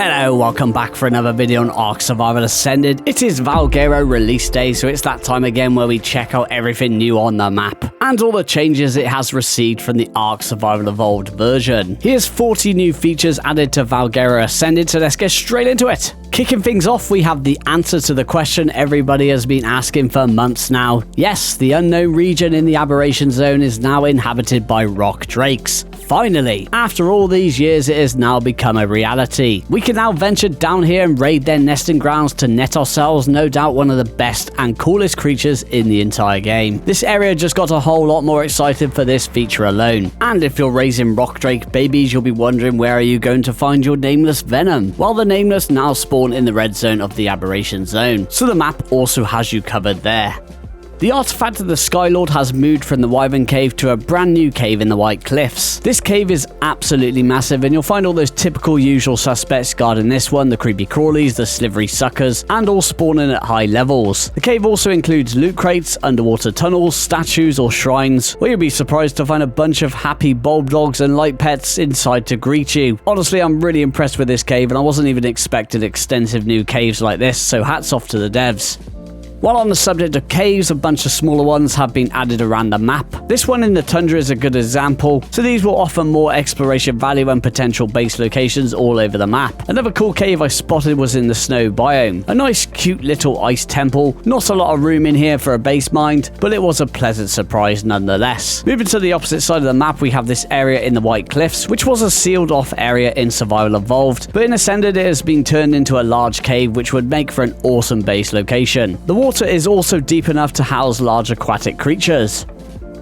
Hello, welcome back for another video on Ark Survival Ascended. It is Valguero release day, so it's that time again where we check out everything new on the map and all the changes it has received from the Ark Survival Evolved version. Here's 40 new features added to Valguero Ascended, so let's get straight into it. Kicking things off, we have the answer to the question everybody has been asking for months now. Yes, the unknown region in the aberration zone is now inhabited by rock drakes. Finally, after all these years, it has now become a reality. We can now venture down here and raid their nesting grounds to net ourselves no doubt one of the best and coolest creatures in the entire game. This area just got a whole lot more excited for this feature alone. And if you're raising rock drake babies, you'll be wondering where are you going to find your nameless venom? Well, the nameless now spawn in the red zone of the aberration zone, so the map also has you covered there. The artifact of the Skylord has moved from the Wyvern Cave to a brand new cave in the White Cliffs. This cave is absolutely massive and you'll find all those typical usual suspects guarding this one, the creepy crawlies, the slivery suckers, and all spawning at high levels. The cave also includes loot crates, underwater tunnels, statues or shrines, where you'll be surprised to find a bunch of happy bulb dogs and light pets inside to greet you. Honestly, I'm really impressed with this cave and I wasn't even expecting extensive new caves like this, so hats off to the devs. While on the subject of caves, a bunch of smaller ones have been added around the map. This one in the tundra is a good example, so these will offer more exploration value and potential base locations all over the map. Another cool cave I spotted was in the snow biome. A nice cute little ice temple, not a lot of room in here for a base mind, but it was a pleasant surprise nonetheless. Moving to the opposite side of the map, we have this area in the White Cliffs, which was a sealed off area in Survival Evolved, but in Ascended it has been turned into a large cave which would make for an awesome base location. The water is also deep enough to house large aquatic creatures.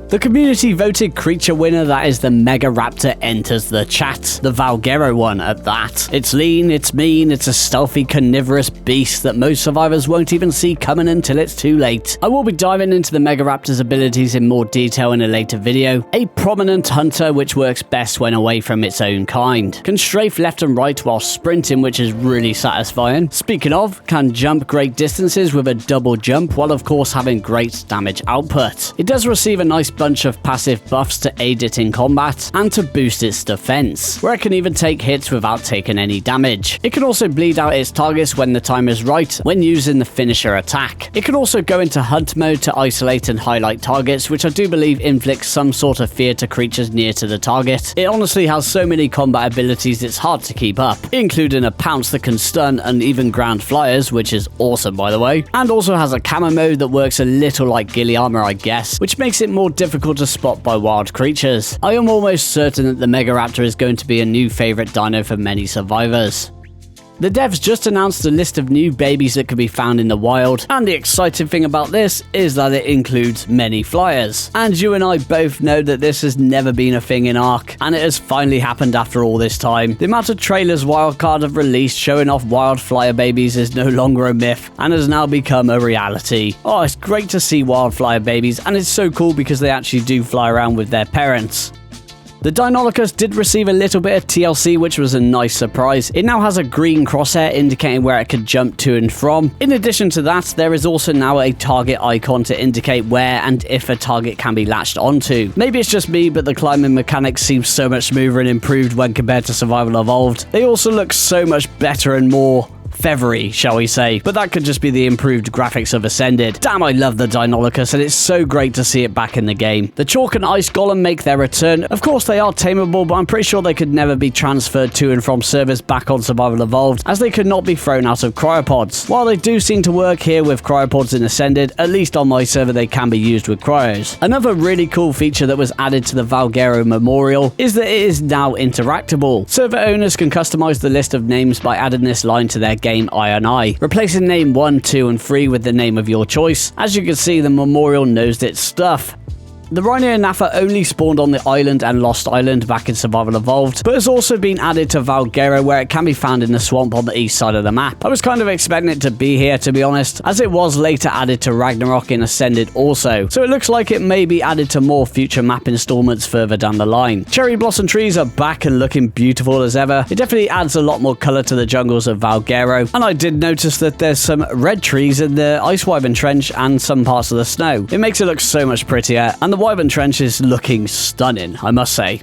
The community voted creature winner, that is the Mega Raptor, enters the chat. The Valguero one at that. It's lean, it's mean, it's a stealthy carnivorous beast that most survivors won't even see coming until it's too late. I will be diving into the Mega Raptor's abilities in more detail in a later video. A prominent hunter which works best when away from its own kind. Can strafe left and right while sprinting, which is really satisfying. Speaking of, can jump great distances with a double jump while of course having great damage output. It does receive a nice bunch of passive buffs to aid it in combat and to boost its defense, where it can even take hits without taking any damage. It can also bleed out its targets when the time is right when using the finisher attack. It can also go into hunt mode to isolate and highlight targets, which I do believe inflicts some sort of fear to creatures near to the target. It honestly has so many combat abilities it's hard to keep up, including a pounce that can stun and even ground flyers, which is awesome by the way, and also has a camo mode that works a little like ghillie armor I guess, which makes it more difficult to spot by wild creatures. I am almost certain that the Mega Raptor is going to be a new favourite dino for many survivors. The devs just announced a list of new babies that can be found in the wild, and the exciting thing about this is that it includes many flyers. And you and I both know that this has never been a thing in Ark, and it has finally happened after all this time. The amount of trailers Wildcard have released showing off wild flyer babies is no longer a myth, and has now become a reality. Oh, it's great to see wild flyer babies, and it's so cool because they actually do fly around with their parents. The Deinonychus did receive a little bit of TLC, which was a nice surprise. It now has a green crosshair indicating where it could jump to and from. In addition to that, there is also now a target icon to indicate where and if a target can be latched onto. Maybe it's just me, but the climbing mechanics seem so much smoother and improved when compared to Survival Evolved. They also look so much better and more feathery, shall we say, but that could just be the improved graphics of Ascended. Damn, I love the Deinonychus and it's so great to see it back in the game. The Chalk and Ice Golem make their return. Of course they are tameable, but I'm pretty sure they could never be transferred to and from servers back on Survival Evolved, as they could not be thrown out of cryopods. While they do seem to work here with cryopods in Ascended, at least on my server they can be used with cryos. Another really cool feature that was added to the Valguero Memorial is that it is now interactable. Server owners can customize the list of names by adding this line to their game I&I, replacing name 1, 2 and 3 with the name of your choice. As you can see, the memorial knows its stuff. The Rhino and Napha only spawned on the island and Lost Island back in Survival Evolved, but has also been added to Valguero where it can be found in the swamp on the east side of the map. I was kind of expecting it to be here to be honest, as it was later added to Ragnarok in Ascended also, so it looks like it may be added to more future map installments further down the line. Cherry blossom trees are back and looking beautiful as ever. It definitely adds a lot more colour to the jungles of Valguero, and I did notice that there's some red trees in the Ice Wyvern Trench and some parts of the snow. It makes it look so much prettier, and the Wyvern Trench is looking stunning, I must say.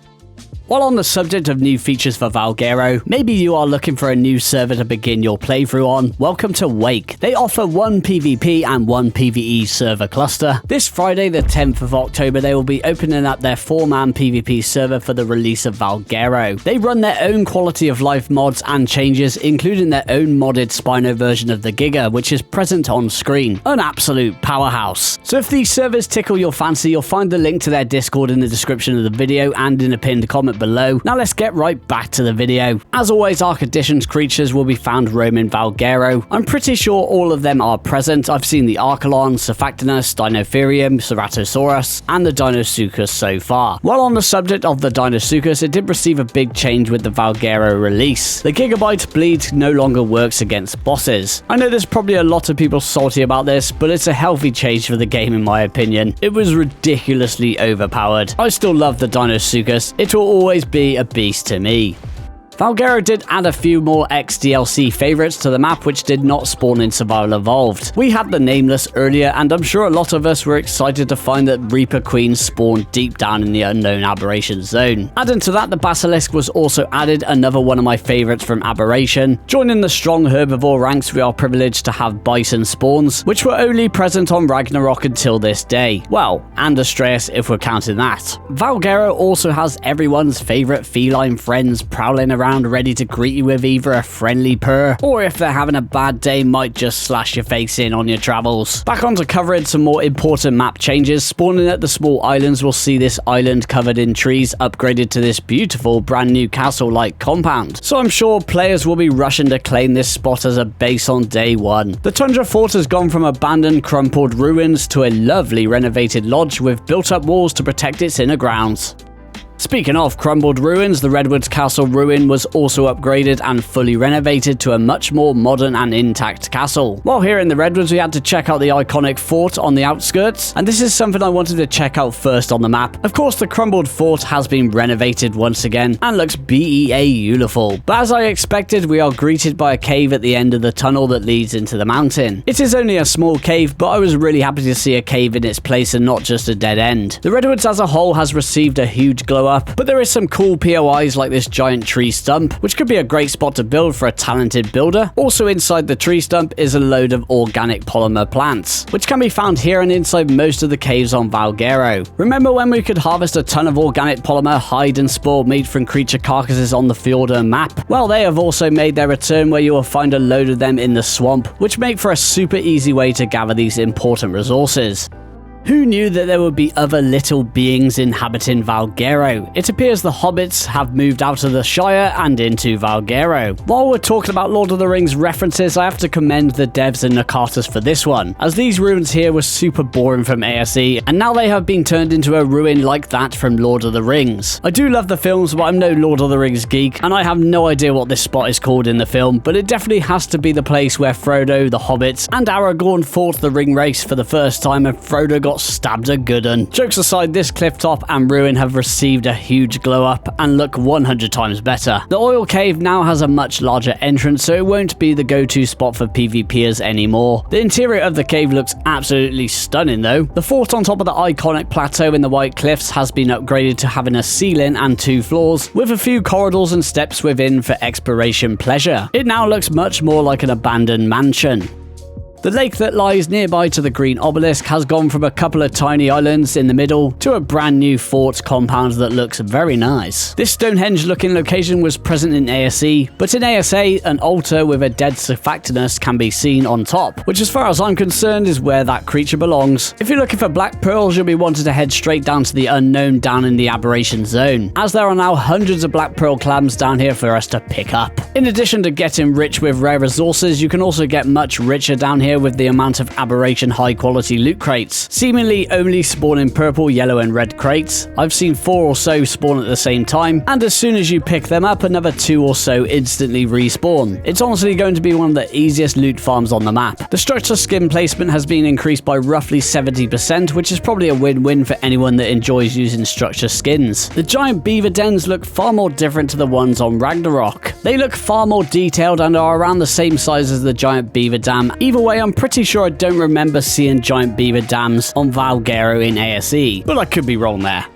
While on the subject of new features for Valguero, maybe you are looking for a new server to begin your playthrough on. Welcome to Wake. They offer one PvP and one PvE server cluster. This Friday, the 10th of October, they will be opening up their 4-man PvP server for the release of Valguero. They run their own quality of life mods and changes, including their own modded Spino version of the Giga, which is present on screen. An absolute powerhouse. So if these servers tickle your fancy, you'll find the link to their Discord in the description of the video and in a pinned comment below. Now let's get right back to the video. As always, Arc Edition's creatures will be found roaming Valguero. I'm pretty sure all of them are present. I've seen the Archelon, Surfactinus, Dinotherium, Ceratosaurus, and the Deinosuchus so far. While on the subject of the Deinosuchus, it did receive a big change with the Valguero release. The Gigabyte Bleed no longer works against bosses. I know there's probably a lot of people salty about this, but it's a healthy change for the game in my opinion. It was ridiculously overpowered. I still love the Deinosuchus. It will always be a beast to me. Valguero did add a few more ex-DLC favourites to the map which did not spawn in Survival Evolved. We had the Nameless earlier, and I'm sure a lot of us were excited to find that Reaper Queen spawned deep down in the unknown Aberration zone. Adding to that, the Basilisk was also added, another one of my favourites from Aberration. Joining the strong herbivore ranks, we are privileged to have Bison spawns, which were only present on Ragnarok until this day. Well, and Astreus if we're counting that. Valguero also has everyone's favourite feline friends prowling around ready to greet you with either a friendly purr, or if they're having a bad day, might just slash your face in on your travels. Back onto covering some more important map changes. Spawning at the small islands will see this island covered in trees upgraded to this beautiful brand new castle-like compound. So I'm sure players will be rushing to claim this spot as a base on day one. The Tundra Fort has gone from abandoned crumpled ruins to a lovely renovated lodge with built-up walls to protect its inner grounds. Speaking of crumbled ruins, the Redwoods Castle ruin was also upgraded and fully renovated to a much more modern and intact castle. While here in the Redwoods, we had to check out the iconic fort on the outskirts, and this is something I wanted to check out first on the map. Of course, the crumbled fort has been renovated once again and looks beautiful. But as I expected, we are greeted by a cave at the end of the tunnel that leads into the mountain. It is only a small cave, but I was really happy to see a cave in its place and not just a dead end. The Redwoods as a whole has received a huge glow up, but there is some cool POIs like this giant tree stump, which could be a great spot to build for a talented builder. Also inside the tree stump is a load of organic polymer plants, which can be found here and inside most of the caves on Valguero. Remember when we could harvest a ton of organic polymer, hide and spore made from creature carcasses on the Fjordur map? Well, they have also made their return where you will find a load of them in the swamp, which make for a super easy way to gather these important resources. Who knew that there would be other little beings inhabiting Valguero? It appears the hobbits have moved out of the Shire and into Valguero. While we're talking about Lord of the Rings references, I have to commend the devs and Nakatas for this one, as these ruins here were super boring from ASE, and now they have been turned into a ruin like that from Lord of the Rings. I do love the films, but I'm no Lord of the Rings geek, and I have no idea what this spot is called in the film, but it definitely has to be the place where Frodo, the hobbits, and Aragorn fought the ring race for the first time and Frodo got stabbed a good un. Jokes aside, this cliff top and ruin have received a huge glow up and look 100 times better. The oil cave now has a much larger entrance, so it won't be the go-to spot for PvPers anymore. The interior of the cave looks absolutely stunning though. The fort on top of the iconic plateau in the White Cliffs has been upgraded to having a ceiling and 2 floors, with a few corridors and steps within for exploration pleasure. It now looks much more like an abandoned mansion. The lake that lies nearby to the Green Obelisk has gone from a couple of tiny islands in the middle to a brand new fort compound that looks very nice. This Stonehenge looking location was present in ASE, but in ASA an altar with a dead Surfactinus can be seen on top, which as far as I'm concerned is where that creature belongs. If you're looking for black pearls, you'll be wanting to head straight down to the unknown down in the Aberration zone, as there are now hundreds of black pearl clams down here for us to pick up. In addition to getting rich with rare resources, you can also get much richer down here with the amount of Aberration high quality loot crates, seemingly only spawn in purple, yellow and red crates. I've seen 4 or so spawn at the same time, and as soon as you pick them up, another 2 or so instantly respawn. It's honestly going to be one of the easiest loot farms on the map. The structure skin placement has been increased by roughly 70%, which is probably a win-win for anyone that enjoys using structure skins. The giant beaver dens look far more different to the ones on Ragnarok. They look far more detailed and are around the same size as the giant beaver dam. Either way, I'm pretty sure I don't remember seeing giant beaver dams on Valguero in ASE, but I could be wrong there.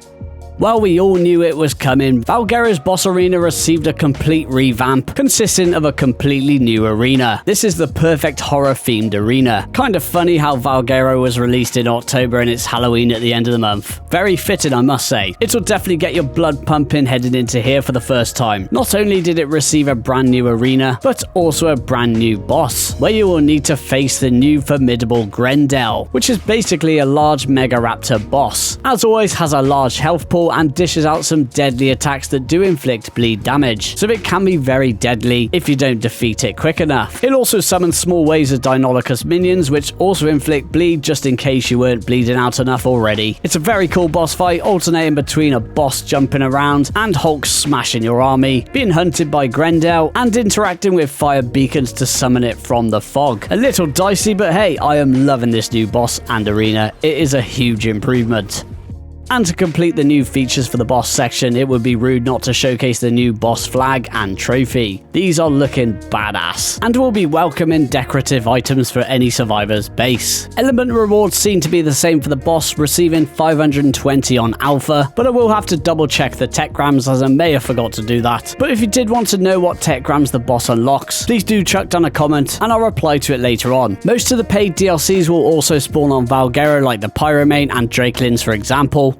Well, we all knew it was coming. Valguero's boss arena received a complete revamp, consisting of a completely new arena. This is the perfect horror-themed arena. Kind of funny how Valguero was released in October and it's Halloween at the end of the month. Very fitting, I must say. It'll definitely get your blood pumping heading into here for the first time. Not only did it receive a brand new arena, but also a brand new boss, where you will need to face the new formidable Grendel, which is basically a large Mega Raptor boss. As always, has a large health pool and dishes out some deadly attacks that do inflict bleed damage, so it can be very deadly if you don't defeat it quick enough. It also summons small waves of Deinonychus minions, which also inflict bleed just in case you weren't bleeding out enough already. It's a very cool boss fight, alternating between a boss jumping around and Hulk smashing your army, being hunted by Grendel, and interacting with fire beacons to summon it from the fog. A little dicey, but hey, I am loving this new boss and arena. It is a huge improvement. And to complete the new features for the boss section, it would be rude not to showcase the new boss flag and trophy. These are looking badass, and will be welcoming decorative items for any survivor's base. Element rewards seem to be the same for the boss, receiving 520 on alpha, but I will have to double check the tech grams as I may have forgot to do that. But if you did want to know what tech grams the boss unlocks, please do chuck down a comment and I'll reply to it later on. Most of the paid DLCs will also spawn on Valguero, like the Pyromane and Drakelins for example.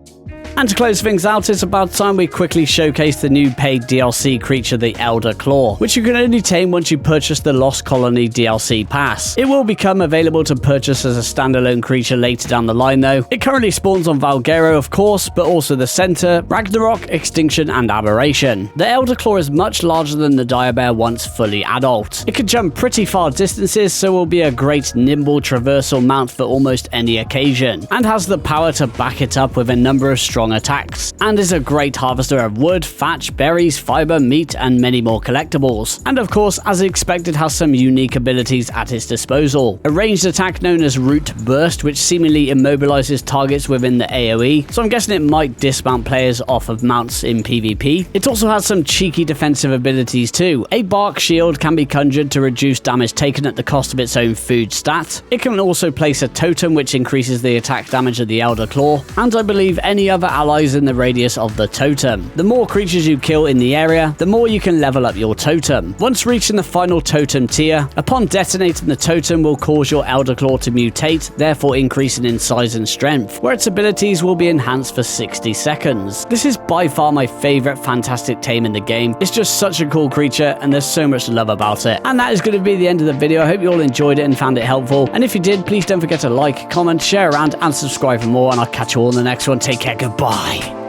And to close things out, it's about time we quickly showcase the new paid DLC creature, the Elder Claw, which you can only tame once you purchase the Lost Colony DLC pass. It will become available to purchase as a standalone creature later down the line though. It currently spawns on Valguero of course, but also the Center, Ragnarok, Extinction and Aberration. The Elder Claw is much larger than the Direbear once fully adult. It can jump pretty far distances, so will be a great nimble traversal mount for almost any occasion, and has the power to back it up with a number of strong attacks, and is a great harvester of wood, thatch, berries, fiber, meat, and many more collectibles. And of course, as expected, has some unique abilities at its disposal. A ranged attack known as Root Burst, which seemingly immobilizes targets within the AoE, so I'm guessing it might dismount players off of mounts in PvP. It also has some cheeky defensive abilities too. A Bark Shield can be conjured to reduce damage taken at the cost of its own food stat. It can also place a totem which increases the attack damage of the Elder Claw, and I believe any other allies in the radius of the totem. The more creatures you kill in the area, the more you can level up your totem. Once reaching the final totem tier, upon detonating the totem will cause your Elder Claw to mutate, therefore increasing in size and strength, where its abilities will be enhanced for 60 seconds. This is by far my favorite fantastic tame in the game. It's just such a cool creature and there's so much love about it. And that is going to be the end of the video. I hope you all enjoyed it and found it helpful. And if you did, please don't forget to like, comment, share around and subscribe for more, and I'll catch you all in the next one. Take care. Goodbye.